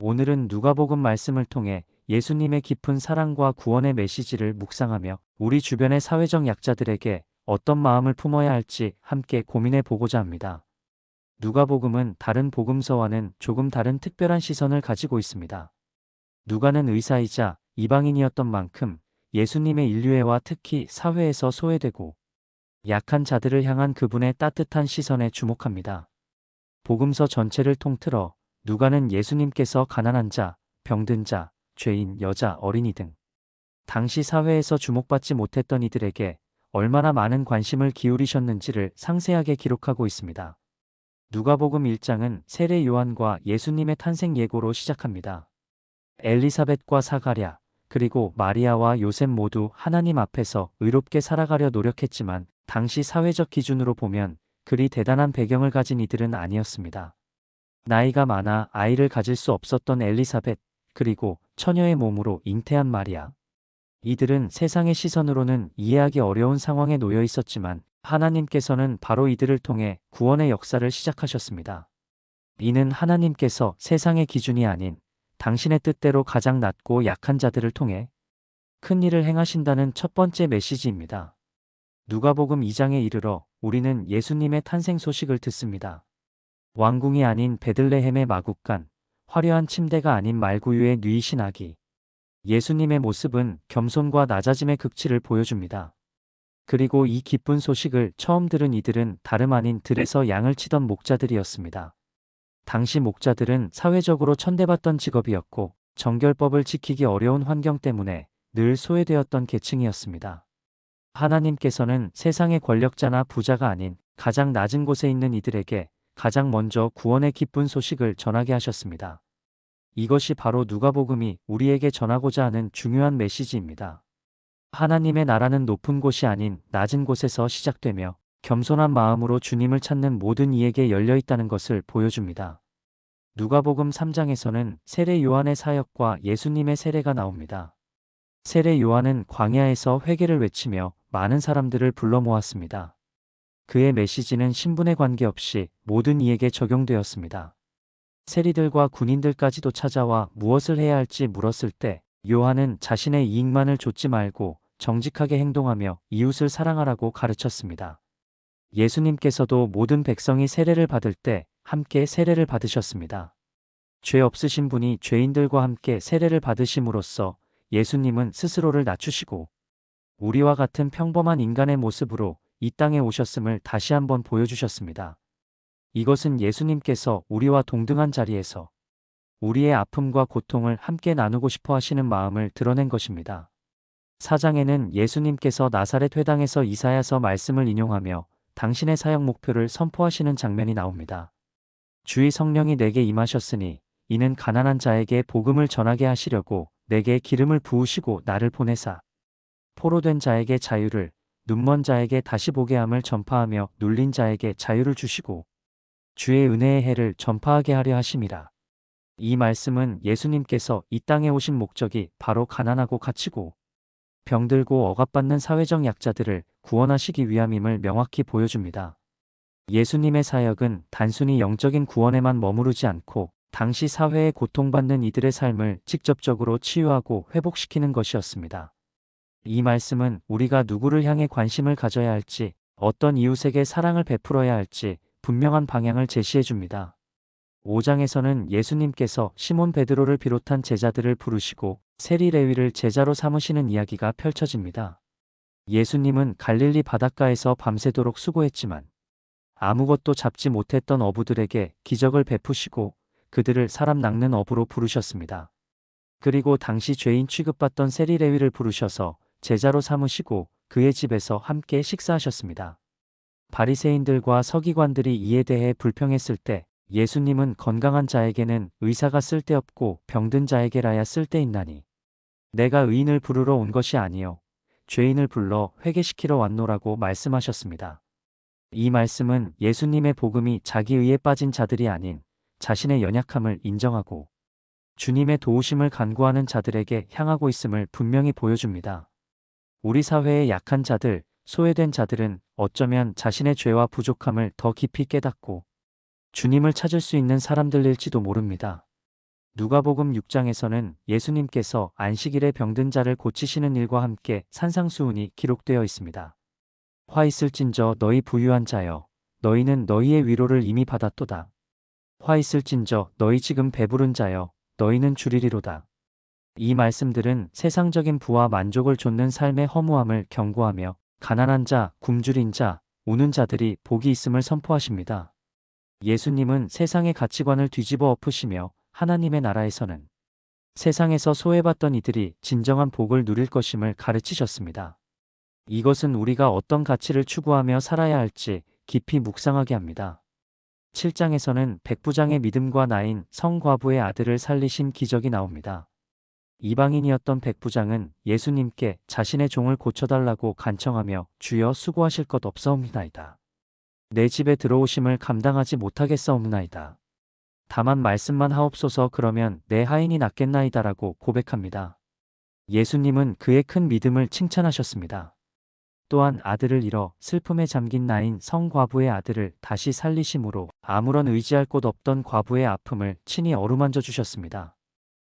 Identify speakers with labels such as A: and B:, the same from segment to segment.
A: 오늘은 누가복음 말씀을 통해 예수님의 깊은 사랑과 구원의 메시지를 묵상하며 우리 주변의 사회적 약자들에게 어떤 마음을 품어야 할지 함께 고민해 보고자 합니다. 누가복음은 다른 복음서와는 조금 다른 특별한 시선을 가지고 있습니다. 누가는 의사이자 이방인이었던 만큼 예수님의 인류애와 특히 사회에서 소외되고 약한 자들을 향한 그분의 따뜻한 시선에 주목합니다. 복음서 전체를 통틀어 누가는 예수님께서 가난한 자, 병든 자, 죄인, 여자, 어린이 등 당시 사회에서 주목받지 못했던 이들에게 얼마나 많은 관심을 기울이셨는지를 상세하게 기록하고 있습니다. 누가복음 1장은 세례 요한과 예수님의 탄생 예고로 시작합니다. 엘리사벳과 사가랴, 그리고 마리아와 요셉 모두 하나님 앞에서 의롭게 살아가려 노력했지만 당시 사회적 기준으로 보면 그리 대단한 배경을 가진 이들은 아니었습니다. 나이가 많아 아이를 가질 수 없었던 엘리사벳, 그리고 처녀의 몸으로 잉태한 마리아. 이들은 세상의 시선으로는 이해하기 어려운 상황에 놓여 있었지만 하나님께서는 바로 이들을 통해 구원의 역사를 시작하셨습니다. 이는 하나님께서 세상의 기준이 아닌 당신의 뜻대로 가장 낮고 약한 자들을 통해 큰 일을 행하신다는 첫 번째 메시지입니다. 누가복음 2장에 이르러 우리는 예수님의 탄생 소식을 듣습니다. 왕궁이 아닌 베들레헴의 마국간, 화려한 침대가 아닌 말구유의 누이신 아기. 예수님의 모습은 겸손과 낮아짐의 극치를 보여줍니다. 그리고 이 기쁜 소식을 처음 들은 이들은 다름 아닌 들에서 양을 치던 목자들이었습니다. 당시 목자들은 사회적으로 천대받던 직업이었고 정결법을 지키기 어려운 환경 때문에 늘 소외되었던 계층이었습니다. 하나님께서는 세상의 권력자나 부자가 아닌 가장 낮은 곳에 있는 이들에게 가장 먼저 구원의 기쁜 소식을 전하게 하셨습니다. 이것이 바로 누가복음이 우리에게 전하고자 하는 중요한 메시지입니다. 하나님의 나라는 높은 곳이 아닌 낮은 곳에서 시작되며 겸손한 마음으로 주님을 찾는 모든 이에게 열려 있다는 것을 보여줍니다. 누가복음 3장에서는 세례 요한의 사역과 예수님의 세례가 나옵니다. 세례 요한은 광야에서 회개를 외치며 많은 사람들을 불러 모았습니다. 그의 메시지는 신분에 관계없이 모든 이에게 적용되었습니다. 세리들과 군인들까지도 찾아와 무엇을 해야 할지 물었을 때 요한은 자신의 이익만을 좇지 말고 정직하게 행동하며 이웃을 사랑하라고 가르쳤습니다. 예수님께서도 모든 백성이 세례를 받을 때 함께 세례를 받으셨습니다. 죄 없으신 분이 죄인들과 함께 세례를 받으심으로써 예수님은 스스로를 낮추시고 우리와 같은 평범한 인간의 모습으로 이 땅에 오셨음을 다시 한번 보여주셨습니다. 이것은 예수님께서 우리와 동등한 자리에서 우리의 아픔과 고통을 함께 나누고 싶어 하시는 마음을 드러낸 것입니다. 4장에는 예수님께서 나사렛 회당에서 이사야서 말씀을 인용하며 당신의 사역 목표를 선포하시는 장면이 나옵니다. 주의 성령이 내게 임하셨으니 이는 가난한 자에게 복음을 전하게 하시려고 내게 기름을 부으시고 나를 보내사 포로된 자에게 자유를, 눈먼 자에게 다시 보게 함을 전파하며 눌린 자에게 자유를 주시고 주의 은혜의 해를 전파하게 하려 하심이라. 이 말씀은 예수님께서 이 땅에 오신 목적이 바로 가난하고 갇히고 병들고 억압받는 사회적 약자들을 구원하시기 위함임을 명확히 보여줍니다. 예수님의 사역은 단순히 영적인 구원에만 머무르지 않고 당시 사회에 고통받는 이들의 삶을 직접적으로 치유하고 회복시키는 것이었습니다. 이 말씀은 우리가 누구를 향해 관심을 가져야 할지, 어떤 이웃에게 사랑을 베풀어야 할지 분명한 방향을 제시해 줍니다. 5장에서는 예수님께서 시몬 베드로를 비롯한 제자들을 부르시고 세리 레위를 제자로 삼으시는 이야기가 펼쳐집니다. 예수님은 갈릴리 바닷가에서 밤새도록 수고했지만 아무것도 잡지 못했던 어부들에게 기적을 베푸시고 그들을 사람 낚는 어부로 부르셨습니다. 그리고 당시 죄인 취급받던 세리 레위를 부르셔서 제자로 삼으시고 그의 집에서 함께 식사하셨습니다. 바리새인들과 서기관들이 이에 대해 불평했을 때 예수님은 건강한 자에게는 의사가 쓸데없고 병든 자에게라야 쓸데있나니 내가 의인을 부르러 온 것이 아니요 죄인을 불러 회개시키러 왔노라고 말씀하셨습니다. 이 말씀은 예수님의 복음이 자기 의에 빠진 자들이 아닌 자신의 연약함을 인정하고 주님의 도우심을 간구하는 자들에게 향하고 있음을 분명히 보여줍니다. 우리 사회의 약한 자들, 소외된 자들은 어쩌면 자신의 죄와 부족함을 더 깊이 깨닫고 주님을 찾을 수 있는 사람들일지도 모릅니다. 누가복음 6장에서는 예수님께서 안식일에 병든 자를 고치시는 일과 함께 산상수훈이 기록되어 있습니다. 화 있을진저 너희 부유한 자여, 너희는 너희의 위로를 이미 받았도다. 화 있을진저 너희 지금 배부른 자여, 너희는 주리리로다. 이 말씀들은 세상적인 부와 만족을 좇는 삶의 허무함을 경고하며 가난한 자, 굶주린 자, 우는 자들이 복이 있음을 선포하십니다. 예수님은 세상의 가치관을 뒤집어 엎으시며 하나님의 나라에서는 세상에서 소외받던 이들이 진정한 복을 누릴 것임을 가르치셨습니다. 이것은 우리가 어떤 가치를 추구하며 살아야 할지 깊이 묵상하게 합니다. 7장에서는 백부장의 믿음과 나인 성과부의 아들을 살리신 기적이 나옵니다. 이방인이었던 백부장은 예수님께 자신의 종을 고쳐달라고 간청하며 주여 수고하실 것 없사옵나이다. 내 집에 들어오심을 감당하지 못하겠사옵나이다. 다만 말씀만 하옵소서 그러면 내 하인이 낫겠나이다라고 고백합니다. 예수님은 그의 큰 믿음을 칭찬하셨습니다. 또한 아들을 잃어 슬픔에 잠긴 나인 성과부의 아들을 다시 살리심으로 아무런 의지할 곳 없던 과부의 아픔을 친히 어루만져 주셨습니다.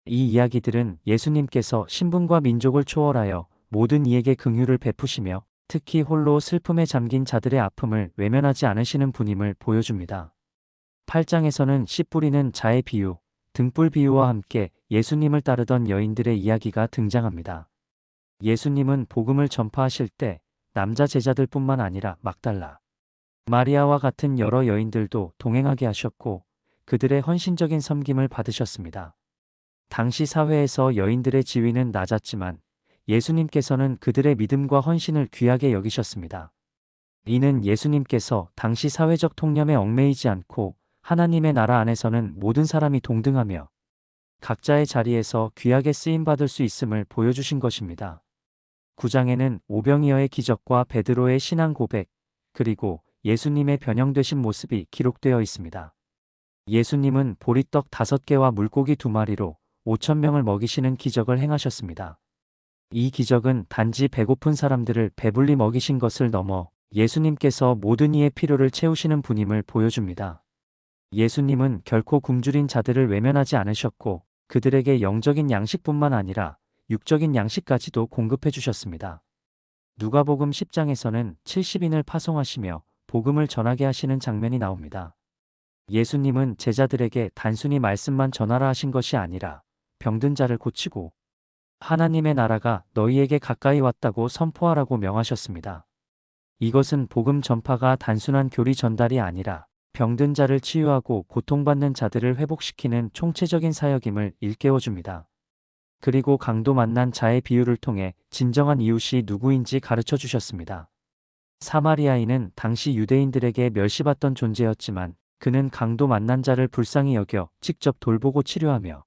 A: 이 이야기들은 예수님께서 신분과 민족을 초월하여 모든 이에게 긍휼을 베푸시며 특히 홀로 슬픔에 잠긴 자들의 아픔을 외면하지 않으시는 분임을 보여줍니다. 8장에서는 씨 뿌리는 자의 비유, 등불 비유와 함께 예수님을 따르던 여인들의 이야기가 등장합니다. 예수님은 복음을 전파하실 때 남자 제자들뿐만 아니라 막달라, 마리아와 같은 여러 여인들도 동행하게 하셨고 그들의 헌신적인 섬김을 받으셨습니다. 당시 사회에서 여인들의 지위는 낮았지만 예수님께서는 그들의 믿음과 헌신을 귀하게 여기셨습니다. 이는 예수님께서 당시 사회적 통념에 얽매이지 않고 하나님의 나라 안에서는 모든 사람이 동등하며 각자의 자리에서 귀하게 쓰임받을 수 있음을 보여주신 것입니다. 9장에는 오병이어의 기적과 베드로의 신앙 고백, 그리고 예수님의 변형되신 모습이 기록되어 있습니다. 예수님은 보리떡 5개와 물고기 2마리로 5,000명을 먹이시는 기적을 행하셨습니다. 이 기적은 단지 배고픈 사람들을 배불리 먹이신 것을 넘어 예수님께서 모든 이의 필요를 채우시는 분임을 보여줍니다. 예수님은 결코 굶주린 자들을 외면하지 않으셨고 그들에게 영적인 양식뿐만 아니라 육적인 양식까지도 공급해 주셨습니다. 누가복음 10장에서는 70인을 파송하시며 복음을 전하게 하시는 장면이 나옵니다. 예수님은 제자들에게 단순히 말씀만 전하라 하신 것이 아니라 병든 자를 고치고 하나님의 나라가 너희에게 가까이 왔다고 선포하라고 명하셨습니다. 이것은 복음 전파가 단순한 교리 전달이 아니라 병든 자를 치유하고 고통받는 자들을 회복시키는 총체적인 사역임을 일깨워줍니다. 그리고 강도 만난 자의 비유를 통해 진정한 이웃이 누구인지 가르쳐 주셨습니다. 사마리아인은 당시 유대인들에게 멸시받던 존재였지만 그는 강도 만난 자를 불쌍히 여겨 직접 돌보고 치료하며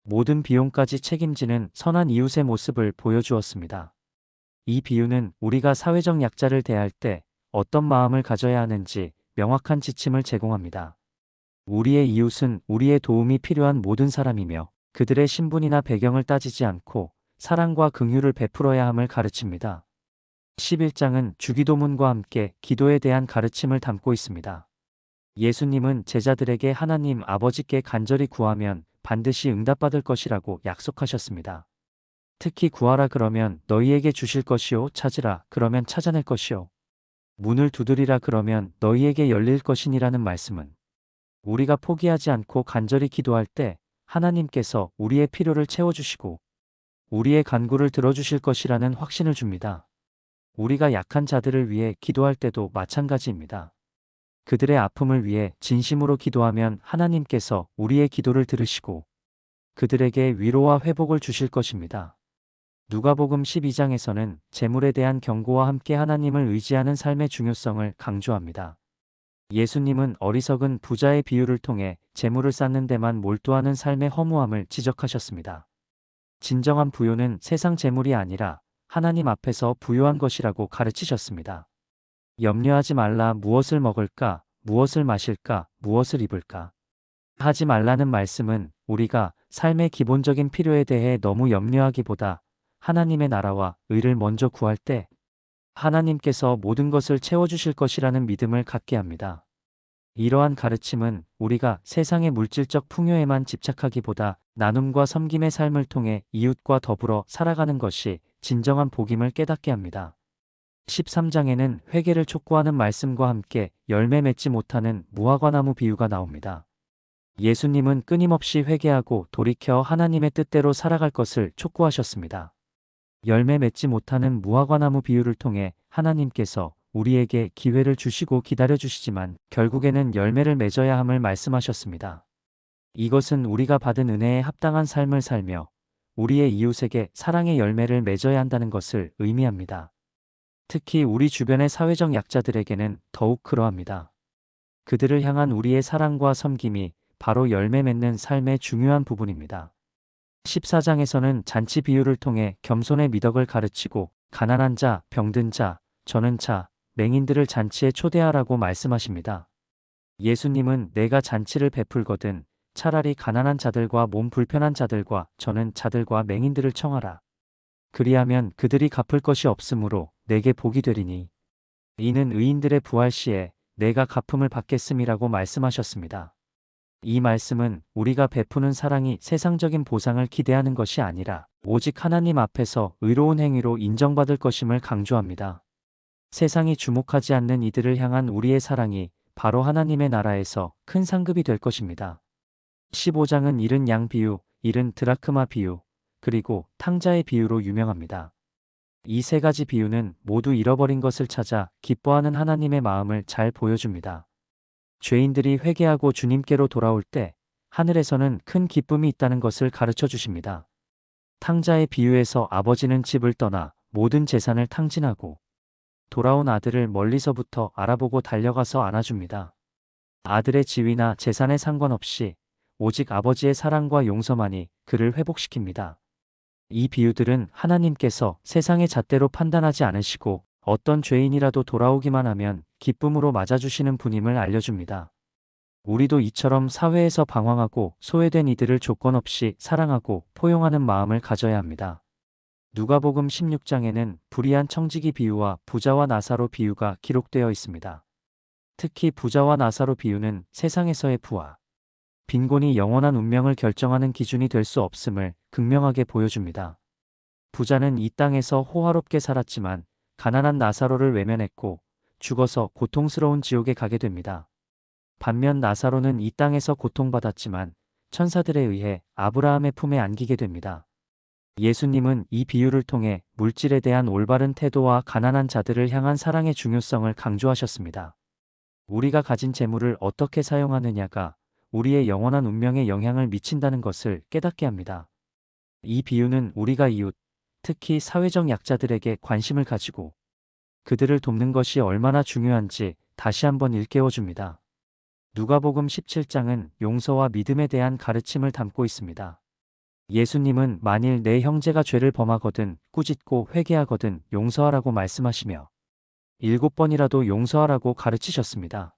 A: 모든 비용까지 책임지는 선한 이웃의 모습을 보여주었습니다. 이 비유는 우리가 사회적 약자를 대할 때 어떤 마음을 가져야 하는지 명확한 지침을 제공합니다. 우리의 이웃은 우리의 도움이 필요한 모든 사람이며 그들의 신분이나 배경을 따지지 않고 사랑과 긍휼을 베풀어야 함을 가르칩니다. 11장은 주기도문과 함께 기도에 대한 가르침을 담고 있습니다. 예수님은 제자들에게 하나님 아버지께 간절히 구하면 반드시 응답받을 것이라고 약속하셨습니다. 특히 구하라 그러면 너희에게 주실 것이요, 찾으라 그러면 찾아낼 것이요, 문을 두드리라 그러면 너희에게 열릴 것이니라는 말씀은 우리가 포기하지 않고 간절히 기도할 때 하나님께서 우리의 필요를 채워주시고 우리의 간구를 들어주실 것이라는 확신을 줍니다. 우리가 약한 자들을 위해 기도할 때도 마찬가지입니다. 그들의 아픔을 위해 진심으로 기도하면 하나님께서 우리의 기도를 들으시고 그들에게 위로와 회복을 주실 것입니다. 누가복음 12장에서는 재물에 대한 경고와 함께 하나님을 의지하는 삶의 중요성을 강조합니다. 예수님은 어리석은 부자의 비유를 통해 재물을 쌓는 데만 몰두하는 삶의 허무함을 지적하셨습니다. 진정한 부요는 세상 재물이 아니라 하나님 앞에서 부요한 것이라고 가르치셨습니다. 염려하지 말라 무엇을 먹을까, 무엇을 마실까, 무엇을 입을까. 하지 말라는 말씀은 우리가 삶의 기본적인 필요에 대해 너무 염려하기보다 하나님의 나라와 의를 먼저 구할 때 하나님께서 모든 것을 채워주실 것이라는 믿음을 갖게 합니다. 이러한 가르침은 우리가 세상의 물질적 풍요에만 집착하기보다 나눔과 섬김의 삶을 통해 이웃과 더불어 살아가는 것이 진정한 복임을 깨닫게 합니다. 13장에는 회개를 촉구하는 말씀과 함께 열매 맺지 못하는 무화과나무 비유가 나옵니다. 예수님은 끊임없이 회개하고 돌이켜 하나님의 뜻대로 살아갈 것을 촉구하셨습니다. 열매 맺지 못하는 무화과나무 비유를 통해 하나님께서 우리에게 기회를 주시고 기다려주시지만 결국에는 열매를 맺어야 함을 말씀하셨습니다. 이것은 우리가 받은 은혜에 합당한 삶을 살며 우리의 이웃에게 사랑의 열매를 맺어야 한다는 것을 의미합니다. 특히 우리 주변의 사회적 약자들에게는 더욱 그러합니다. 그들을 향한 우리의 사랑과 섬김이 바로 열매 맺는 삶의 중요한 부분입니다. 14장에서는 잔치 비유를 통해 겸손의 미덕을 가르치고 가난한 자, 병든 자, 저는 자, 맹인들을 잔치에 초대하라고 말씀하십니다. 예수님은 내가 잔치를 베풀거든 차라리 가난한 자들과 몸 불편한 자들과 저는 자들과 맹인들을 청하라. 그리하면 그들이 갚을 것이 없으므로 내게 복이 되리니 이는 의인들의 부활 시에 내가 갚음을 받겠음이라고 말씀하셨습니다. 이 말씀은 우리가 베푸는 사랑이 세상적인 보상을 기대하는 것이 아니라 오직 하나님 앞에서 의로운 행위로 인정받을 것임을 강조합니다. 세상이 주목하지 않는 이들을 향한 우리의 사랑이 바로 하나님의 나라에서 큰 상급이 될 것입니다. 15장은 잃은 양 비유, 잃은 드라크마 비유, 그리고 탕자의 비유로 유명합니다. 이 세 가지 비유는 모두 잃어버린 것을 찾아 기뻐하는 하나님의 마음을 잘 보여줍니다. 죄인들이 회개하고 주님께로 돌아올 때 하늘에서는 큰 기쁨이 있다는 것을 가르쳐 주십니다. 탕자의 비유에서 아버지는 집을 떠나 모든 재산을 탕진하고 돌아온 아들을 멀리서부터 알아보고 달려가서 안아줍니다. 아들의 지위나 재산에 상관없이 오직 아버지의 사랑과 용서만이 그를 회복시킵니다. 이 비유들은 하나님께서 세상의 잣대로 판단하지 않으시고 어떤 죄인이라도 돌아오기만 하면 기쁨으로 맞아주시는 분임을 알려줍니다. 우리도 이처럼 사회에서 방황하고 소외된 이들을 조건 없이 사랑하고 포용하는 마음을 가져야 합니다. 누가복음 16장에는 불의한 청지기 비유와 부자와 나사로 비유가 기록되어 있습니다. 특히 부자와 나사로 비유는 세상에서의 부와 빈곤이 영원한 운명을 결정하는 기준이 될 수 없음을 극명하게 보여줍니다. 부자는 이 땅에서 호화롭게 살았지만 가난한 나사로를 외면했고 죽어서 고통스러운 지옥에 가게 됩니다. 반면 나사로는 이 땅에서 고통받았지만 천사들에 의해 아브라함의 품에 안기게 됩니다. 예수님은 이 비유를 통해 물질에 대한 올바른 태도와 가난한 자들을 향한 사랑의 중요성을 강조하셨습니다. 우리가 가진 재물을 어떻게 사용하느냐가 우리의 영원한 운명에 영향을 미친다는 것을 깨닫게 합니다. 이 비유는 우리가 이웃, 특히 사회적 약자들에게 관심을 가지고 그들을 돕는 것이 얼마나 중요한지 다시 한번 일깨워줍니다. 누가복음 17장은 용서와 믿음에 대한 가르침을 담고 있습니다. 예수님은 만일 내 형제가 죄를 범하거든 꾸짖고 회개하거든 용서하라고 말씀하시며 7번이라도 용서하라고 가르치셨습니다.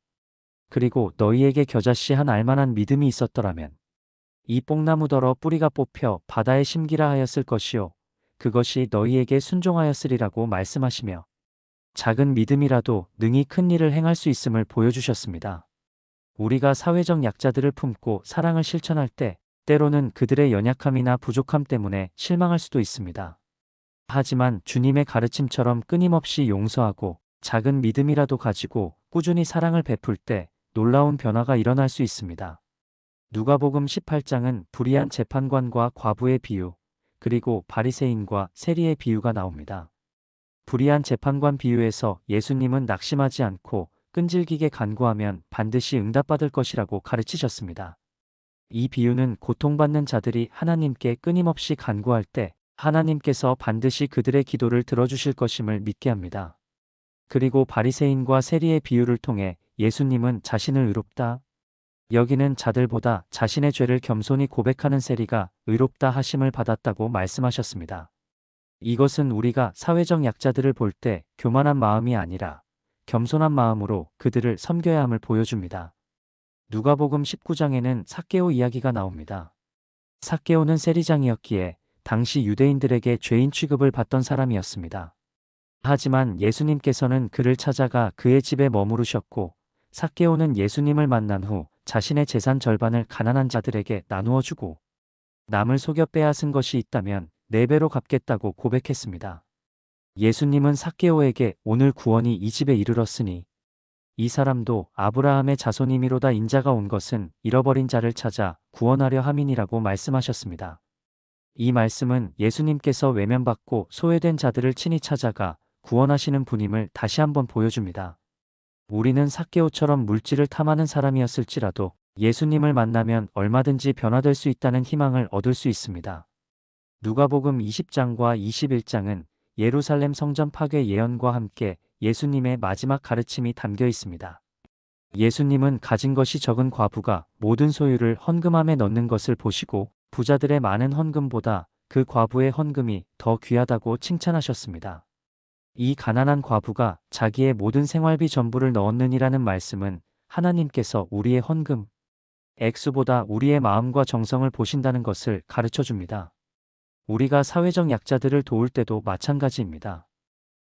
A: 그리고 너희에게 겨자씨 한 알만한 믿음이 있었더라면 이 뽕나무더러 뿌리가 뽑혀 바다에 심기라 하였을 것이요 그것이 너희에게 순종하였으리라고 말씀하시며 작은 믿음이라도 능히 큰 일을 행할 수 있음을 보여주셨습니다. 우리가 사회적 약자들을 품고 사랑을 실천할 때 때로는 그들의 연약함이나 부족함 때문에 실망할 수도 있습니다. 하지만 주님의 가르침처럼 끊임없이 용서하고 작은 믿음이라도 가지고 꾸준히 사랑을 베풀 때 놀라운 변화가 일어날 수 있습니다. 누가복음 18장은 불의한 재판관과 과부의 비유, 그리고 바리새인과 세리의 비유가 나옵니다. 불의한 재판관 비유에서 예수님은 낙심하지 않고 끈질기게 간구하면 반드시 응답받을 것이라고 가르치셨습니다. 이 비유는 고통받는 자들이 하나님께 끊임없이 간구할 때 하나님께서 반드시 그들의 기도를 들어주실 것임을 믿게 합니다. 그리고 바리새인과 세리의 비유를 통해 예수님은 자신을 의롭다 여기는 자들보다 자신의 죄를 겸손히 고백하는 세리가 의롭다 하심을 받았다고 말씀하셨습니다. 이것은 우리가 사회적 약자들을 볼 때 교만한 마음이 아니라 겸손한 마음으로 그들을 섬겨야 함을 보여줍니다. 누가복음 19장에는 삭개오 이야기가 나옵니다. 삭개오는 세리장이었기에 당시 유대인들에게 죄인 취급을 받던 사람이었습니다. 하지만 예수님께서는 그를 찾아가 그의 집에 머무르셨고 삭개오는 예수님을 만난 후 자신의 재산 절반을 가난한 자들에게 나누어 주고 남을 속여 빼앗은 것이 있다면 4배로 갚겠다고 고백했습니다. 예수님은 삭개오에게 오늘 구원이 이 집에 이르렀으니 이 사람도 아브라함의 자손이미로다. 인자가 온 것은 잃어버린 자를 찾아 구원하려 함이니라고 말씀하셨습니다. 이 말씀은 예수님께서 외면받고 소외된 자들을 친히 찾아가 구원하시는 분임을 다시 한번 보여줍니다. 우리는 삭개오처럼 물질을 탐하는 사람이었을지라도 예수님을 만나면 얼마든지 변화될 수 있다는 희망을 얻을 수 있습니다. 누가복음 20장과 21장은 예루살렘 성전 파괴 예언과 함께 예수님의 마지막 가르침이 담겨 있습니다. 예수님은 가진 것이 적은 과부가 모든 소유를 헌금함에 넣는 것을 보시고 부자들의 많은 헌금보다 그 과부의 헌금이 더 귀하다고 칭찬하셨습니다. 이 가난한 과부가 자기의 모든 생활비 전부를 넣었느니라는 말씀은 하나님께서 우리의 헌금, 액수보다 우리의 마음과 정성을 보신다는 것을 가르쳐 줍니다. 우리가 사회적 약자들을 도울 때도 마찬가지입니다.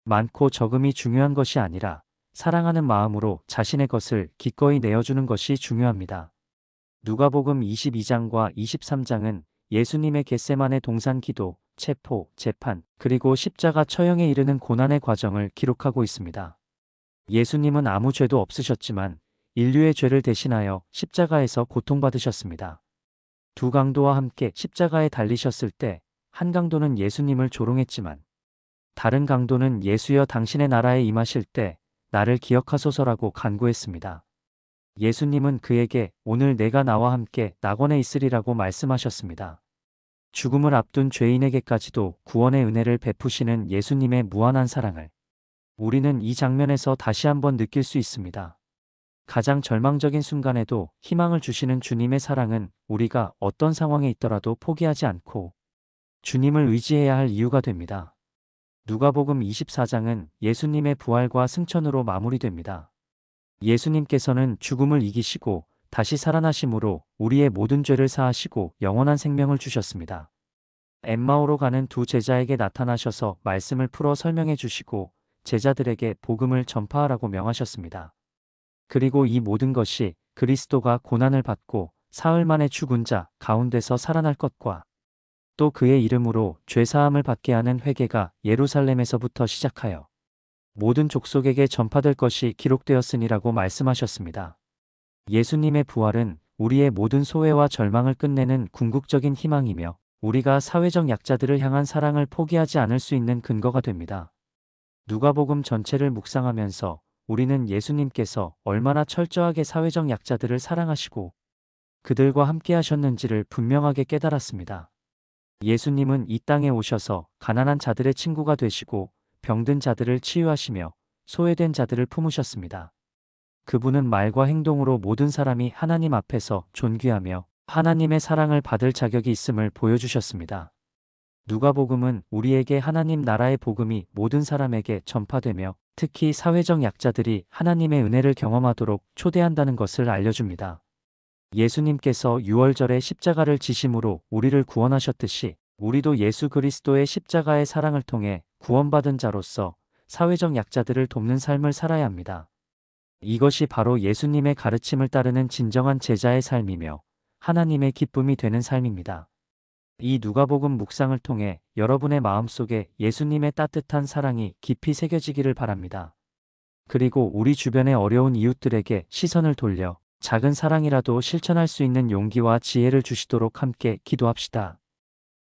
A: 많고 적음이 중요한 것이 아니라 사랑하는 마음으로 자신의 것을 기꺼이 내어주는 것이 중요합니다. 누가복음 22장과 23장은 예수님의 겟세마네 동산 기도, 체포, 재판, 그리고 십자가 처형에 이르는 고난의 과정을 기록하고 있습니다. 예수님은 아무 죄도 없으셨지만 인류의 죄를 대신하여 십자가에서 고통받으셨습니다. 두 강도와 함께 십자가에 달리셨을 때 한 강도는 예수님을 조롱했지만 다른 강도는 예수여 당신의 나라에 임하실 때 나를 기억하소서라고 간구했습니다. 예수님은 그에게 오늘 내가 나와 함께 낙원에 있으리라고 말씀하셨습니다. 죽음을 앞둔 죄인에게까지도 구원의 은혜를 베푸시는 예수님의 무한한 사랑을 우리는 이 장면에서 다시 한번 느낄 수 있습니다. 가장 절망적인 순간에도 희망을 주시는 주님의 사랑은 우리가 어떤 상황에 있더라도 포기하지 않고 주님을 의지해야 할 이유가 됩니다. 누가복음 24장은 예수님의 부활과 승천으로 마무리됩니다. 예수님께서는 죽음을 이기시고 다시 살아나심으로 우리의 모든 죄를 사하시고 영원한 생명을 주셨습니다. 엠마오로 가는 두 제자에게 나타나셔서 말씀을 풀어 설명해 주시고 제자들에게 복음을 전파하라고 명하셨습니다. 그리고 이 모든 것이 그리스도가 고난을 받고 사흘 만에 죽은 자 가운데서 살아날 것과 또 그의 이름으로 죄사함을 받게 하는 회개가 예루살렘에서부터 시작하여 모든 족속에게 전파될 것이 기록되었으니라고 말씀하셨습니다. 예수님의 부활은 우리의 모든 소외와 절망을 끝내는 궁극적인 희망이며 우리가 사회적 약자들을 향한 사랑을 포기하지 않을 수 있는 근거가 됩니다. 누가복음 전체를 묵상하면서 우리는 예수님께서 얼마나 철저하게 사회적 약자들을 사랑하시고 그들과 함께 하셨는지를 분명하게 깨달았습니다. 예수님은 이 땅에 오셔서 가난한 자들의 친구가 되시고 병든 자들을 치유하시며 소외된 자들을 품으셨습니다. 그분은 말과 행동으로 모든 사람이 하나님 앞에서 존귀하며 하나님의 사랑을 받을 자격이 있음을 보여주셨습니다. 누가복음은 우리에게 하나님 나라의 복음이 모든 사람에게 전파되며 특히 사회적 약자들이 하나님의 은혜를 경험하도록 초대한다는 것을 알려줍니다. 예수님께서 유월절에 십자가를 지심으로 우리를 구원하셨듯이 우리도 예수 그리스도의 십자가의 사랑을 통해 구원받은 자로서 사회적 약자들을 돕는 삶을 살아야 합니다. 이것이 바로 예수님의 가르침을 따르는 진정한 제자의 삶이며 하나님의 기쁨이 되는 삶입니다. 이 누가복음 묵상을 통해 여러분의 마음속에 예수님의 따뜻한 사랑이 깊이 새겨지기를 바랍니다. 그리고 우리 주변의 어려운 이웃들에게 시선을 돌려 작은 사랑이라도 실천할 수 있는 용기와 지혜를 주시도록 함께 기도합시다.